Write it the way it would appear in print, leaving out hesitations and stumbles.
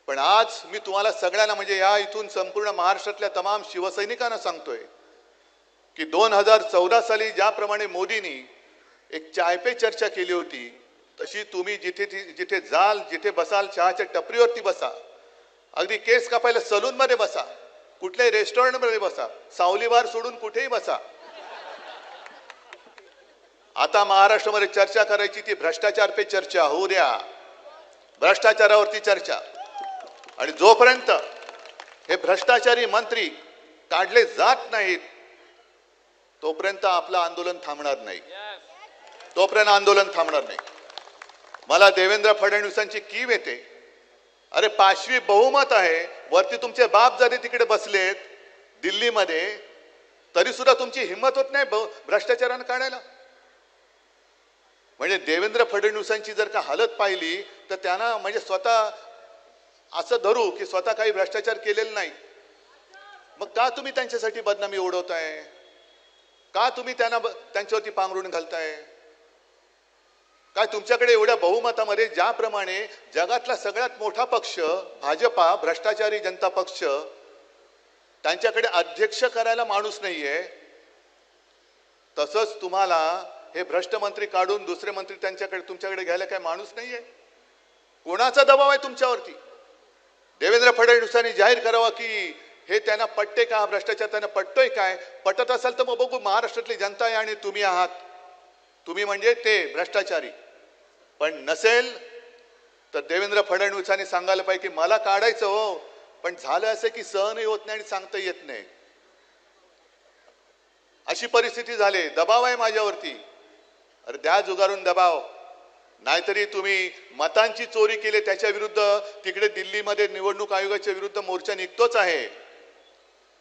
पण आज मी तुम्हाला सगळ्यांना म्हणजे या इथून संपूर्ण महाराष्ट्रातल्या तमाम शिवसैनिकांना सांगतोय की 2014 साली ज्याप्रमाणे मोदींनी एक चाय पे चर्चा केली होती, तशी तुम्ही जिथे जिथे जाल, जिथे बसाल, चहाच्या टपरीवरती बसा, अगदी केस कापायला सलून मध्ये बसा, कुठल्याही रेस्टॉरंट मध्ये बसा, सावली बार सोडून कुठेही बसा. आता महाराष्ट्रामध्ये चर्चा करायची ती भ्रष्टाचार पे चर्चा होऊ द्या, भ्रष्टाचारावरती चर्चा. आणि जोपर्यंत हे भ्रष्टाचारी मंत्री काढले जात नाहीत तोपर्यंत आपलं आंदोलन थांबणार नाही, तोपर्यंत आंदोलन थांबणार नाही. मला देवेंद्र फडणवीसांची कीव येते. अरे 5वी बहुमत आहे, वरती तुमचे बाप जरी तिकडे बसलेत दिल्लीमध्ये, तरी सुद्धा तुमची हिंमत होत नाही भ्रष्टाचारानं काढायला. म्हणजे देवेंद्र फडणवीसांची जर का हालत पाहिली तर त्यांना म्हणजे स्वतः असं धरू की स्वतः काही भ्रष्टाचार केलेला नाही. मग का तुम्ही त्यांच्यासाठी बदनामी उडवताय? का तुम्ही त्यांच्यावरती पांघरून घालताय? काय तुमच्याकडे एवढ्या बहुमतामध्ये ज्याप्रमाणे जगातला सगळ्यात मोठा पक्ष भाजपा, भ्रष्टाचारी जनता पक्ष, त्यांच्याकडे अध्यक्ष करायला माणूस नाहीये, तसंच तुम्हाला हे भ्रष्ट मंत्री काढून दुसरे मंत्री तुमच्याकडे घ्यायला काय माणूस नाहीये? कोणाचा दबाव आहे तुमच्यावरती? देवेंद्र फडणवीसांनी जाहीर करावा की हे त्यांना पटते का, हा भ्रष्टाचार त्यांना पटतोय काय? पटत असेल तर मग बघू, महाराष्ट्रातली जनता आहे आणि तुम्ही आहात, तुम्ही म्हणजे ते भ्रष्टाचारी. पण नसेल तर देवेंद्र फडणवीसांनी सांगायला पाहिजे की मला काढायचं हो, पण झालं असं की सहनही होत नाही आणि सांगता येत नाही, अशी परिस्थिती झाली. दबाव आहे माझ्यावरती. अरे द्या जुगारून दबाव. नाहीतरी तुम्ही मतांची चोरी केली त्याच्या विरुद्ध तिकडे दिल्लीमध्ये निवडणूक आयोगाच्या विरुद्ध मोर्चा निघतोच आहे.